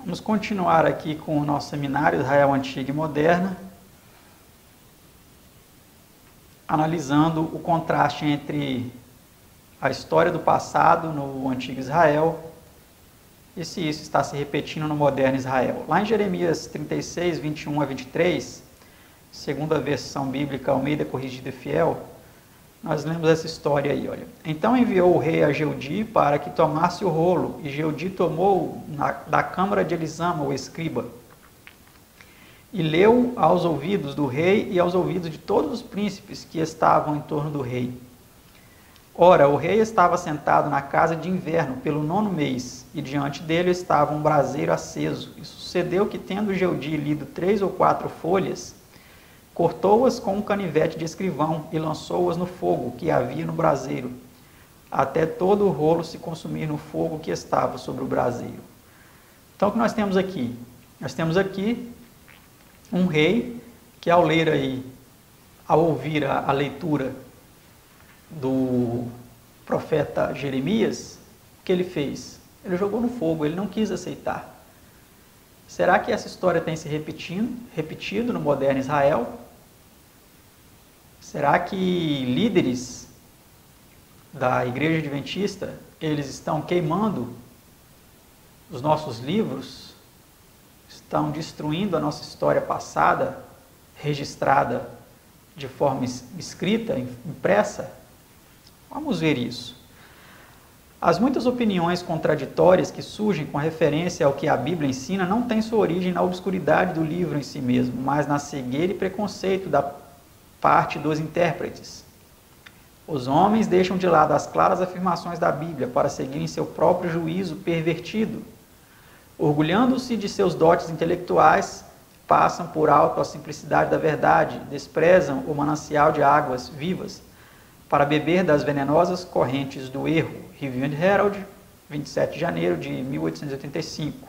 Vamos continuar aqui com o nosso seminário Israel Antiga e Moderna, analisando o contraste entre a história do passado no Antigo Israel e se isso está se repetindo no moderno Israel. Lá em Jeremias 36, 21 a 23, segunda a versão bíblica Almeida Corrigida e Fiel, nós lemos essa história aí, olha. Então enviou o rei a Jeudi para que tomasse o rolo, e Jeudi tomou da câmara de Elisama, o escriba, e leu aos ouvidos do rei e aos ouvidos de todos os príncipes que estavam em torno do rei. Ora, o rei estava sentado na casa de inverno pelo 9º mês, e diante dele estava um braseiro aceso. E sucedeu que, tendo Jeudi lido 3 ou 4 folhas, cortou-as com um canivete de escrivão e lançou-as no fogo que havia no braseiro, até todo o rolo se consumir no fogo que estava sobre o braseiro. Então, o que nós temos aqui? Nós temos aqui um rei que, ao ouvir a leitura do profeta Jeremias, o que ele fez? Ele jogou no fogo, ele não quis aceitar. Será que essa história tem se repetido no moderno Israel? Será que líderes da Igreja Adventista, eles estão queimando os nossos livros, estão destruindo a nossa história passada, registrada de forma escrita, impressa? Vamos ver isso. As muitas opiniões contraditórias que surgem com referência ao que a Bíblia ensina não têm sua origem na obscuridade do livro em si mesmo, mas na cegueira e preconceito da parte dos intérpretes. Os homens deixam de lado as claras afirmações da Bíblia para seguirem seu próprio juízo pervertido. Orgulhando-se de seus dotes intelectuais, passam por alto a simplicidade da verdade, desprezam o manancial de águas vivas para beber das venenosas correntes do erro. Review and Herald, 27 de janeiro de 1885.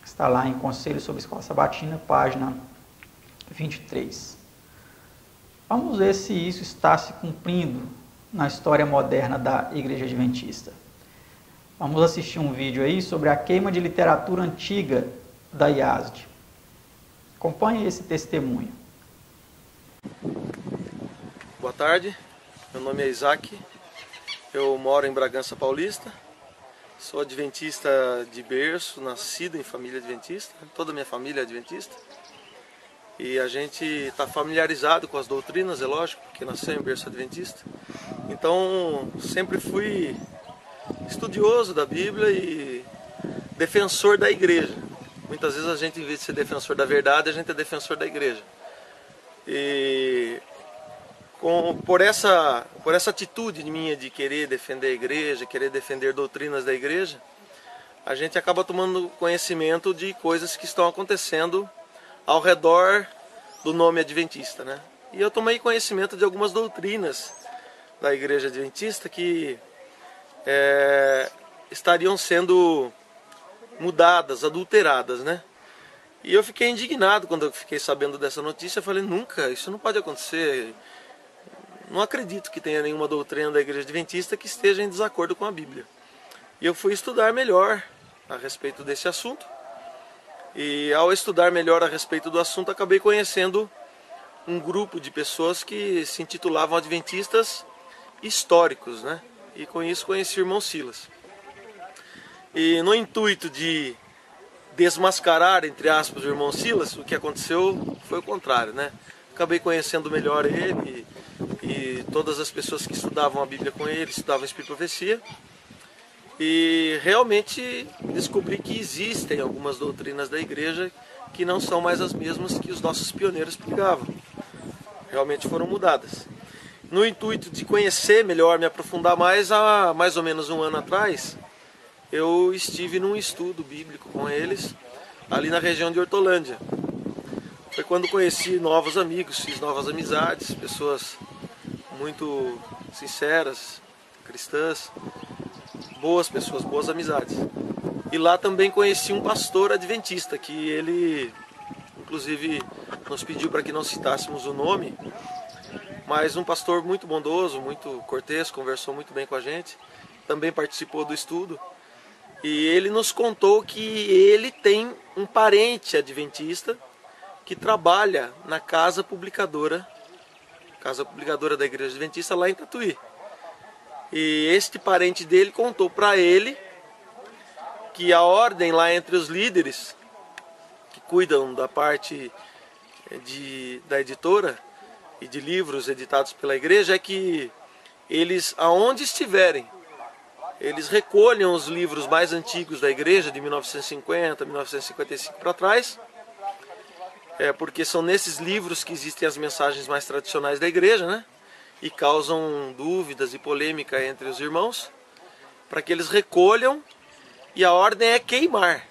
Está lá em Conselho sobre a Escola Sabatina, página 23. Vamos ver se isso está se cumprindo na história moderna da Igreja Adventista. Vamos assistir um vídeo aí sobre a queima de literatura antiga da IASD. Acompanhe esse testemunho. Boa tarde, meu nome é Isaac, eu moro em Bragança Paulista, sou adventista de berço, nascido em família adventista, toda a minha família é adventista. E a gente está familiarizado com as doutrinas, é lógico, porque nasceu em berço adventista. Então, sempre fui estudioso da Bíblia e defensor da igreja. Muitas vezes a gente, em vez de ser defensor da verdade, a gente é defensor da igreja. E por essa atitude minha de querer defender a igreja, querer defender doutrinas da igreja, a gente acaba tomando conhecimento de coisas que estão acontecendo ao redor do nome adventista, né? E eu tomei conhecimento de algumas doutrinas da igreja adventista que estariam sendo mudadas, adulteradas, né? E eu fiquei indignado quando eu fiquei sabendo dessa notícia. Eu falei, nunca, isso não pode acontecer. Não acredito que tenha nenhuma doutrina da igreja adventista que esteja em desacordo com a Bíblia. E eu fui estudar melhor a respeito desse assunto. E ao estudar melhor a respeito do assunto, acabei conhecendo um grupo de pessoas que se intitulavam adventistas históricos, né? E com isso conheci o irmão Silas. E no intuito de desmascarar, entre aspas, o irmão Silas, o que aconteceu foi o contrário, né? Acabei conhecendo melhor ele e todas as pessoas que estudavam a Bíblia com ele, estudavam Espírito e Profecia. E realmente descobri que existem algumas doutrinas da igreja que não são mais as mesmas que os nossos pioneiros pregavam. Realmente foram mudadas. No intuito de conhecer melhor, me aprofundar mais, há mais ou menos um ano atrás, eu estive num estudo bíblico com eles, ali na região de Hortolândia. Foi quando conheci novos amigos, fiz novas amizades, pessoas muito sinceras, cristãs, boas pessoas, boas amizades. E lá também conheci um pastor adventista, que ele, inclusive, nos pediu para que não citássemos o nome, mas um pastor muito bondoso, muito cortês, conversou muito bem com a gente, também participou do estudo. E ele nos contou que ele tem um parente adventista que trabalha na casa publicadora da Igreja Adventista lá em Tatuí. E este parente dele contou para ele que a ordem lá entre os líderes que cuidam da parte da editora e de livros editados pela igreja é que eles, aonde estiverem, eles recolham os livros mais antigos da igreja, de 1950, 1955 para trás, porque são nesses livros que existem as mensagens mais tradicionais da igreja, né? E causam dúvidas e polêmica entre os irmãos, para que eles recolham, e a ordem é queimar.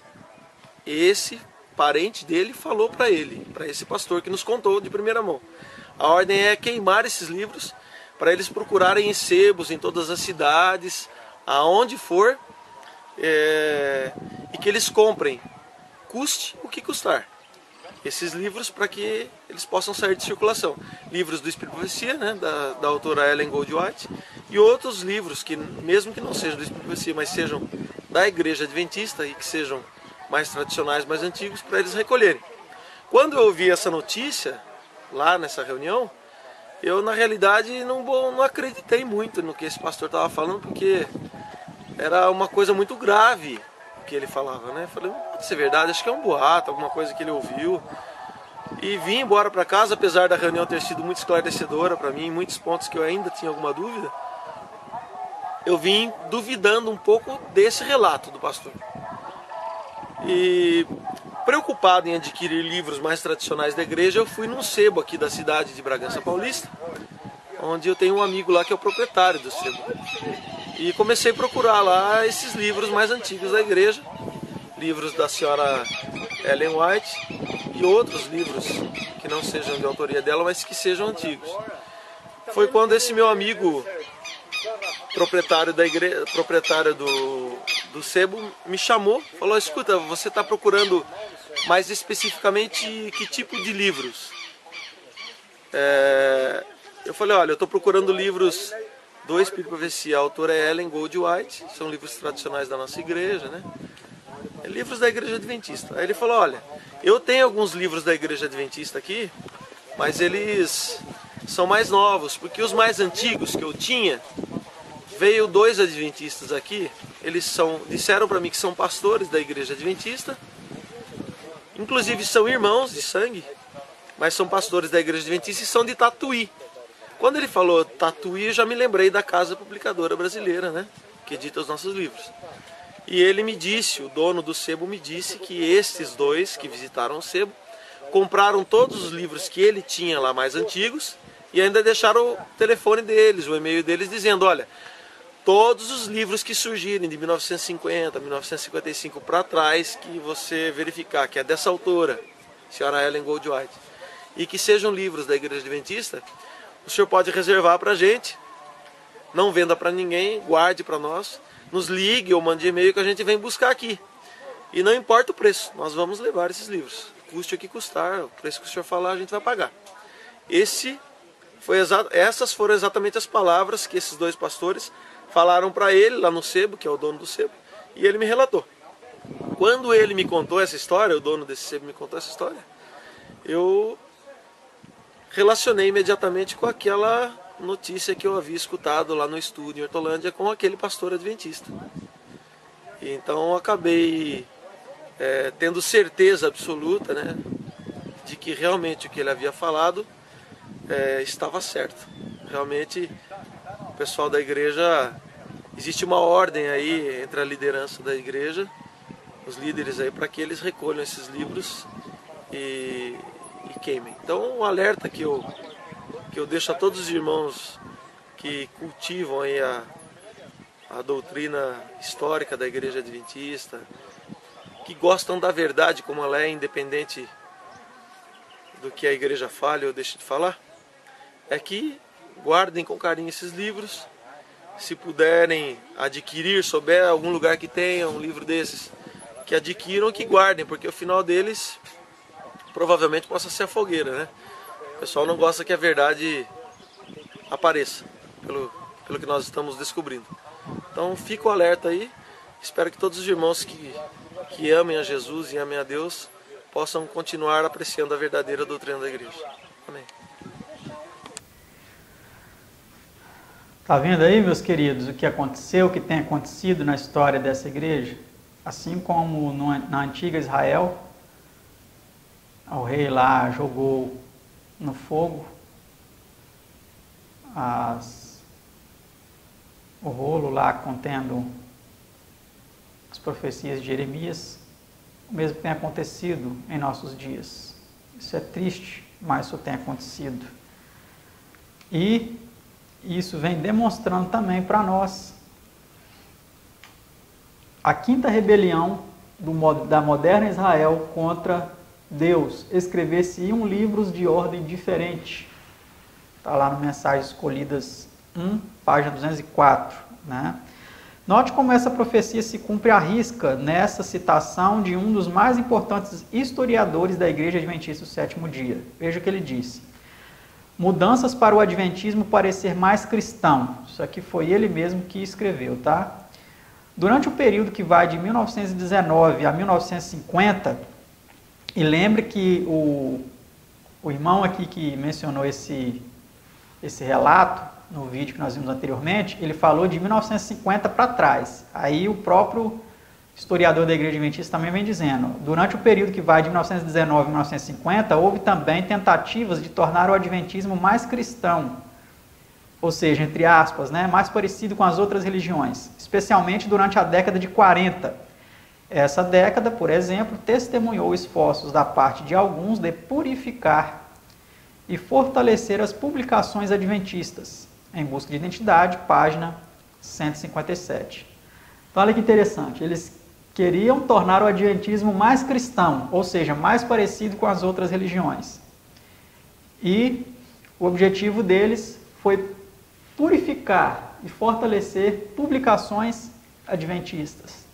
Esse parente dele falou para ele, para esse pastor que nos contou de primeira mão. A ordem é queimar esses livros, para eles procurarem em sebos, em todas as cidades, aonde for, e que eles comprem, custe o que custar, esses livros para que eles possam sair de circulação. Livros do Espírito e Profecia, né, da autora Ellen Goldwhite, e outros livros que, mesmo que não sejam do Espírito e Profecia, mas sejam da Igreja Adventista e que sejam mais tradicionais, mais antigos, para eles recolherem. Quando eu ouvi essa notícia, lá nessa reunião, eu na realidade não acreditei muito no que esse pastor estava falando, porque era uma coisa muito grave o que ele falava, né? Eu falei, não pode ser verdade, acho que é um boato, alguma coisa que ele ouviu. E vim embora para casa, apesar da reunião ter sido muito esclarecedora para mim, em muitos pontos que eu ainda tinha alguma dúvida, eu vim duvidando um pouco desse relato do pastor. E preocupado em adquirir livros mais tradicionais da igreja, eu fui num sebo aqui da cidade de Bragança Paulista, onde eu tenho um amigo lá que é o proprietário do sebo. E comecei a procurar lá esses livros mais antigos da igreja, livros da senhora Ellen White e outros livros que não sejam de autoria dela, mas que sejam antigos. Foi quando esse meu amigo, proprietário da igreja, proprietário do sebo, me chamou, falou: escuta, você está procurando mais especificamente que tipo de livros? Eu falei, olha, eu estou procurando livros do Espírito e Profecia, a autora é Ellen Goldwhite, são livros tradicionais da nossa igreja, né? Livros da Igreja Adventista. Aí ele falou, olha, eu tenho alguns livros da Igreja Adventista aqui, mas eles são mais novos, porque os mais antigos que eu tinha, veio 2 adventistas aqui, eles disseram para mim que são pastores da Igreja Adventista, inclusive são irmãos de sangue, mas são pastores da Igreja Adventista e são de Tatuí. Quando ele falou Tatuí, eu já me lembrei da Casa Publicadora Brasileira, né, que edita os nossos livros. E ele me disse, o dono do sebo me disse que estes 2 que visitaram o sebo compraram todos os livros que ele tinha lá mais antigos e ainda deixaram o telefone deles, o e-mail deles, dizendo, olha, todos os livros que surgirem de 1950, 1955 para trás, que você verificar que é dessa autora, senhora Ellen Goldwhite, e que sejam livros da Igreja Adventista, o senhor pode reservar para a gente, não venda para ninguém, guarde para nós, nos ligue ou mande e-mail que a gente vem buscar aqui. E não importa o preço, nós vamos levar esses livros. Custe o que custar, o preço que o senhor falar a gente vai pagar. Essas foram exatamente as palavras que esses 2 pastores falaram para ele lá no sebo, que é o dono do sebo, e ele me relatou. Quando ele me contou essa história, o dono desse sebo me contou essa história, eu relacionei imediatamente com aquela notícia que eu havia escutado lá no estúdio em Hortolândia com aquele pastor adventista. E então eu acabei tendo certeza absoluta, né, de que realmente o que ele havia falado estava certo. Realmente o pessoal da igreja, existe uma ordem aí entre a liderança da igreja, os líderes aí, para que eles recolham esses livros e queimem. Então um alerta que eu deixo a todos os irmãos que cultivam aí a doutrina histórica da Igreja Adventista, que gostam da verdade como ela é, independente do que a igreja fale ou deixe de falar, é que guardem com carinho esses livros. Se puderem adquirir, souber algum lugar que tenha um livro desses, que adquiram, que guardem, porque o final deles provavelmente possa ser a fogueira, né? O pessoal não gosta que a verdade apareça, pelo que nós estamos descobrindo. Então fica o alerta aí, Espero que todos os irmãos que amem a Jesus e amem a Deus possam continuar apreciando a verdadeira doutrina da igreja. Amém. Tá vendo aí, meus queridos, o que aconteceu, o que tem acontecido na história dessa igreja? Assim como na antiga Israel, o rei lá jogou no fogo o rolo lá contendo as profecias de Jeremias. O mesmo tem acontecido em nossos dias. Isso é triste, mas isso tem acontecido. E isso vem demonstrando também para nós a quinta rebelião da moderna Israel contra Deus. Escrever-se-iam livros de ordem diferente. Está lá no Mensagens Escolhidas 1, página 204. Né? Note como essa profecia se cumpre à risca nessa citação de um dos mais importantes historiadores da Igreja Adventista do Sétimo Dia. Veja o que ele disse. Mudanças para o Adventismo parecer mais cristão. Isso aqui foi ele mesmo que escreveu, tá? Durante o período que vai de 1919 a 1950, e lembre que o irmão aqui que mencionou esse relato, no vídeo que nós vimos anteriormente, ele falou de 1950 para trás. Aí o próprio historiador da Igreja Adventista também vem dizendo, durante o período que vai de 1919 a 1950, houve também tentativas de tornar o Adventismo mais cristão, ou seja, entre aspas, né, mais parecido com as outras religiões, especialmente durante a década de 40. Essa década, por exemplo, testemunhou esforços da parte de alguns de purificar e fortalecer as publicações adventistas, em busca de identidade, página 157. Então, olha que interessante, eles queriam tornar o adventismo mais cristão, ou seja, mais parecido com as outras religiões. E o objetivo deles foi purificar e fortalecer publicações adventistas.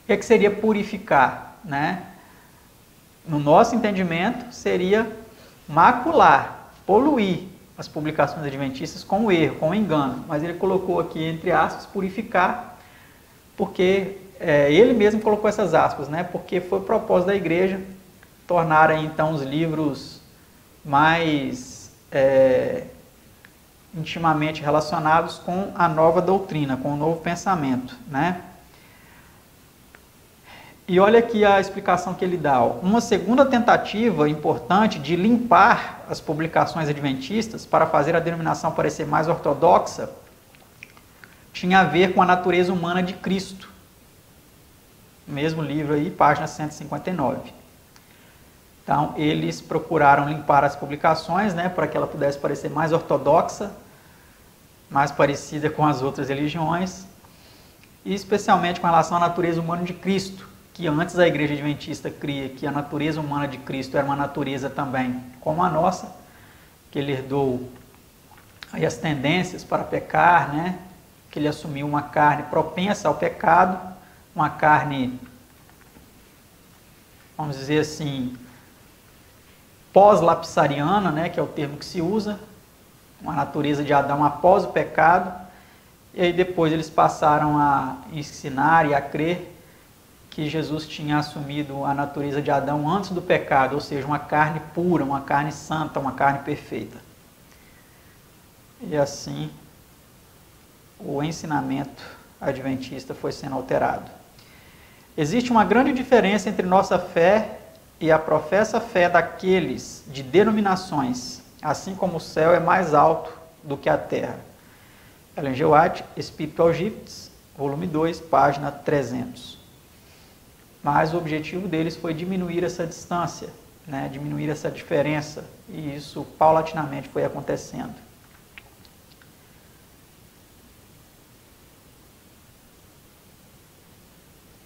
O que seria purificar? Né? No nosso entendimento, seria macular, poluir as publicações adventistas com o erro, com o engano. Mas ele colocou aqui, entre aspas, purificar, porque ele mesmo colocou essas aspas, né? Porque foi o propósito da igreja tornarem, então, os livros mais intimamente relacionados com a nova doutrina, com o novo pensamento, né? E olha aqui a explicação que ele dá. Uma segunda tentativa importante de limpar as publicações adventistas para fazer a denominação parecer mais ortodoxa tinha a ver com a natureza humana de Cristo. Mesmo livro aí, página 159. Então, eles procuraram limpar as publicações, né, para que ela pudesse parecer mais ortodoxa, mais parecida com as outras religiões, e especialmente com relação à natureza humana de Cristo, que antes a Igreja Adventista cria que a natureza humana de Cristo era uma natureza também como a nossa, que ele herdou aí as tendências para pecar, né? Que ele assumiu uma carne propensa ao pecado, uma carne, vamos dizer assim, pós-lapsariana, né? Que é o termo que se usa, uma natureza de Adão após o pecado, e aí depois eles passaram a ensinar e a crer que Jesus tinha assumido a natureza de Adão antes do pecado, ou seja, uma carne pura, uma carne santa, uma carne perfeita. E assim, o ensinamento adventista foi sendo alterado. Existe uma grande diferença entre nossa fé e a professa fé daqueles de denominações, assim como o céu é mais alto do que a terra. Ellen G. White, Spiritual Gifts, volume 2, página 300. Mas o objetivo deles foi diminuir essa distância, né? Diminuir essa diferença, e isso paulatinamente foi acontecendo.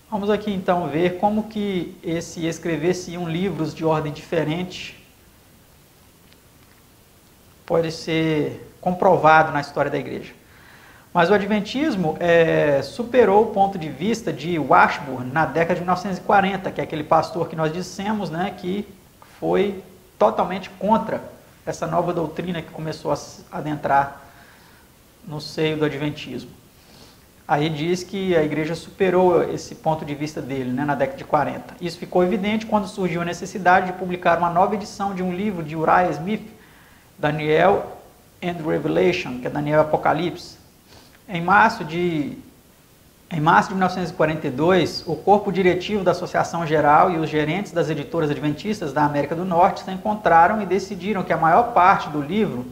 Vamos aqui então ver como que esse escrever-se-iam livros de ordem diferente pode ser comprovado na história da igreja. Mas o Adventismo superou o ponto de vista de Washburn na década de 1940, que é aquele pastor que nós dissemos, né, que foi totalmente contra essa nova doutrina que começou a adentrar no seio do Adventismo. Aí diz que a igreja superou esse ponto de vista dele, né, na década de 40. Isso ficou evidente quando surgiu a necessidade de publicar uma nova edição de um livro de Uriah Smith, Daniel and Revelation, que é Daniel e Apocalipse. Em março de 1942, o corpo diretivo da Associação Geral e os gerentes das editoras adventistas da América do Norte se encontraram e decidiram que a maior parte do livro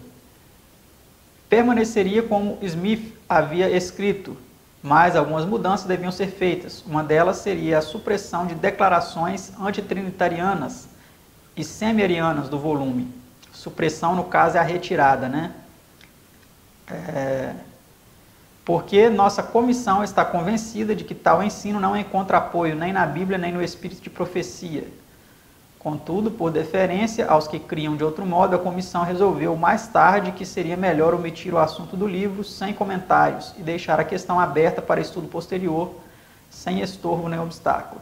permaneceria como Smith havia escrito, mas algumas mudanças deviam ser feitas. Uma delas seria a supressão de declarações antitrinitarianas e semi-arianas do volume. Supressão, no caso, é a retirada, né? Porque nossa comissão está convencida de que tal ensino não encontra apoio nem na Bíblia nem no espírito de profecia. Contudo, por deferência aos que criam de outro modo, a comissão resolveu mais tarde que seria melhor omitir o assunto do livro sem comentários e deixar a questão aberta para estudo posterior, sem estorvo nem obstáculo.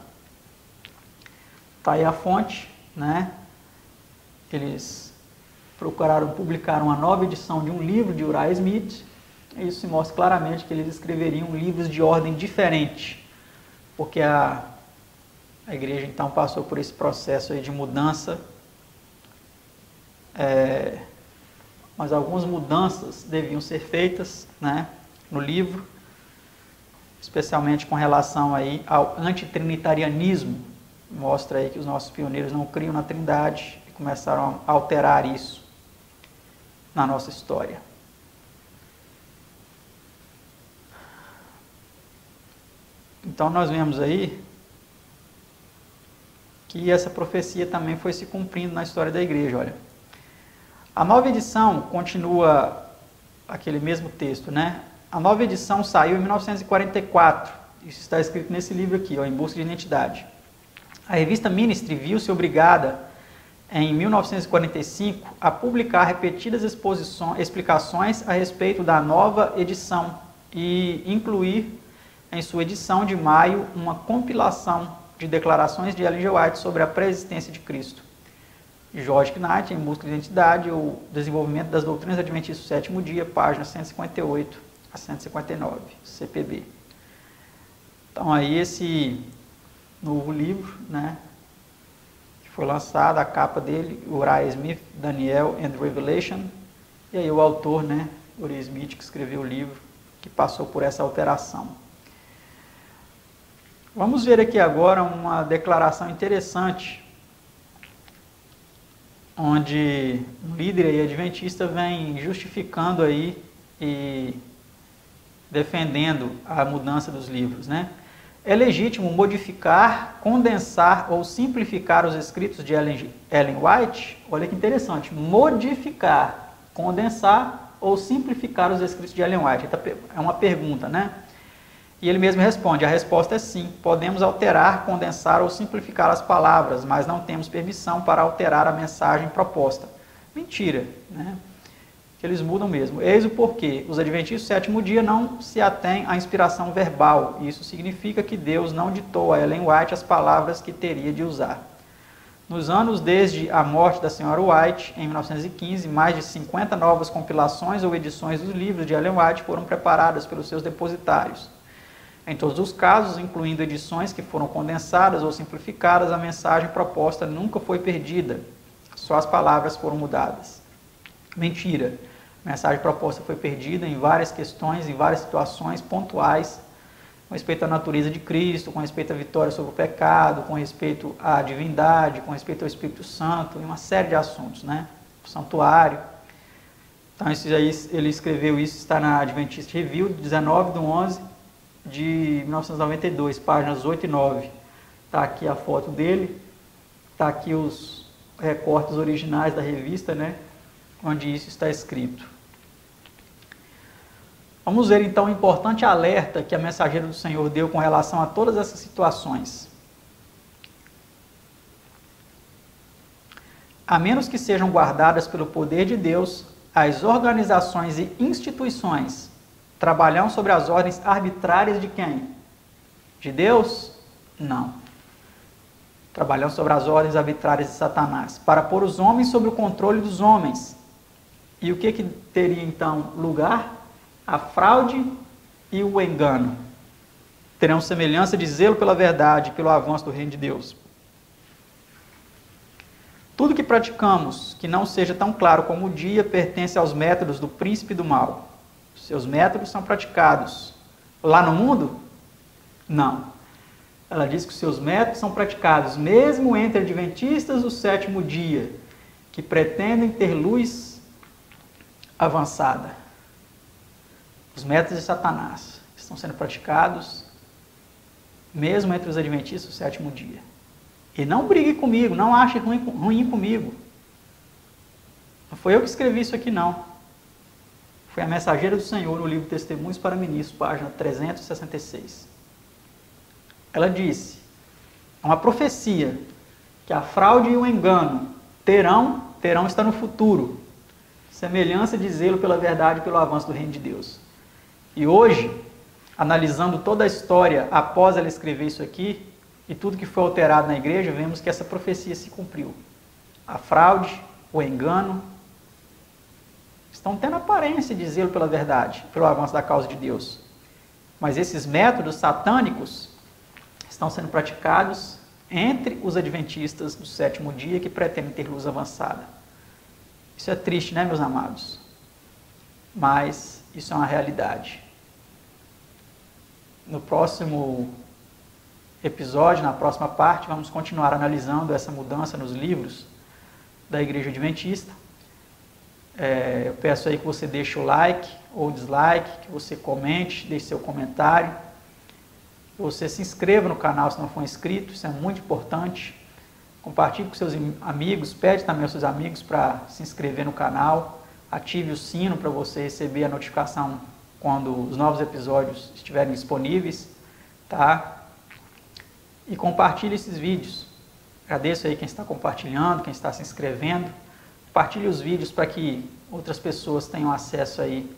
Está aí a fonte, né? Eles procuraram publicar uma nova edição de um livro de Uriah Smith. Isso mostra claramente que eles escreveriam livros de ordem diferente, porque a igreja então passou por esse processo aí de mudança, mas algumas mudanças deviam ser feitas, né, no livro, especialmente com relação aí ao antitrinitarianismo. Mostra aí que os nossos pioneiros não criam na Trindade e começaram a alterar isso na nossa história. Então nós vemos aí que essa profecia também foi se cumprindo na história da igreja. Olha, a nova edição continua aquele mesmo texto, né? A nova edição saiu em 1944. Isso está escrito nesse livro aqui, ó, Em Busca de Identidade. A revista Ministry viu-se obrigada, em 1945, a publicar repetidas explicações a respeito da nova edição e incluir em sua edição de maio uma compilação de declarações de Ellen G. White sobre a pré-existência de Cristo. George Knight, Em Busca de Identidade, o desenvolvimento das doutrinas adventistas do sétimo dia, páginas 158 a 159, CPB. Então aí esse novo livro, né, que foi lançado, a capa dele, Uriah Smith, Daniel and Revelation, e aí o autor, né, Uriah Smith, que escreveu o livro, que passou por essa alteração. Vamos ver aqui agora uma declaração interessante, onde um líder aí adventista vem justificando aí e defendendo a mudança dos livros, né? É legítimo modificar, condensar ou simplificar os escritos de Ellen White? Olha que interessante, modificar, condensar ou simplificar os escritos de Ellen White? É uma pergunta, né? E ele mesmo responde, a resposta é sim, podemos alterar, condensar ou simplificar as palavras, mas não temos permissão para alterar a mensagem proposta. Mentira, né? Eles mudam mesmo. Eis o porquê. Os adventistas do sétimo dia não se atêm à inspiração verbal. Isso significa que Deus não ditou a Ellen White as palavras que teria de usar. Nos anos desde a morte da senhora White, em 1915, mais de 50 novas compilações ou edições dos livros de Ellen White foram preparadas pelos seus depositários. Em todos os casos, incluindo edições que foram condensadas ou simplificadas, a mensagem proposta nunca foi perdida, só as palavras foram mudadas. Mentira! A mensagem proposta foi perdida em várias questões, em várias situações pontuais, com respeito à natureza de Cristo, com respeito à vitória sobre o pecado, com respeito à divindade, com respeito ao Espírito Santo, e uma série de assuntos, né? O santuário. Então, ele escreveu isso, está na Adventist Review, 19/11 de 1992, páginas 8 e 9. Está aqui a foto dele, está aqui os recortes originais da revista, né, onde isso está escrito. Vamos ver então o importante alerta que a Mensageira do Senhor deu com relação a todas essas situações. A menos que sejam guardadas pelo poder de Deus, as organizações e instituições trabalham sobre as ordens arbitrárias de quem? De Deus? Não. Trabalham sobre as ordens arbitrárias de Satanás, para pôr os homens sob o controle dos homens. E o que teria então lugar? A fraude e o engano terão semelhança de zelo pela verdade, pelo avanço do reino de Deus. Tudo que praticamos que não seja tão claro como o dia pertence aos métodos do príncipe do mal. Seus métodos são praticados lá no mundo? Não. Ela diz que os seus métodos são praticados mesmo entre adventistas do sétimo dia, que pretendem ter luz avançada. Os métodos de Satanás estão sendo praticados mesmo entre os adventistas do sétimo dia. E não brigue comigo, não ache ruim comigo. Não foi eu que escrevi isso aqui, não. Foi a Mensageira do Senhor, no livro Testemunhos para Ministros, página 366. Ela disse, é uma profecia, que a fraude e o engano terão está no futuro, semelhança de zelo pela verdade e pelo avanço do reino de Deus. E hoje, analisando toda a história após ela escrever isso aqui, e tudo que foi alterado na igreja, vemos que essa profecia se cumpriu. A fraude, o engano, estão tendo aparência de zelo pela verdade, pelo avanço da causa de Deus. Mas esses métodos satânicos estão sendo praticados entre os adventistas do sétimo dia que pretendem ter luz avançada. Isso é triste, né, meus amados? Mas isso é uma realidade. No próximo episódio, na próxima parte, vamos continuar analisando essa mudança nos livros da Igreja Adventista. Eu peço aí que você deixe o like ou dislike, que você comente, deixe seu comentário, que você se inscreva no canal se não for inscrito, isso é muito importante. Compartilhe com seus amigos, pede também aos seus amigos para se inscrever no canal, ative o sino para você receber a notificação quando os novos episódios estiverem disponíveis, tá? E compartilhe esses vídeos. Agradeço aí quem está compartilhando, quem está se inscrevendo. Compartilhe os vídeos para que outras pessoas tenham acesso aí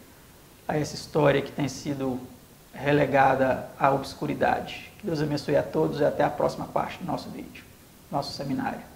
a essa história que tem sido relegada à obscuridade. Que Deus abençoe a todos e até a próxima parte do nosso vídeo, nosso seminário.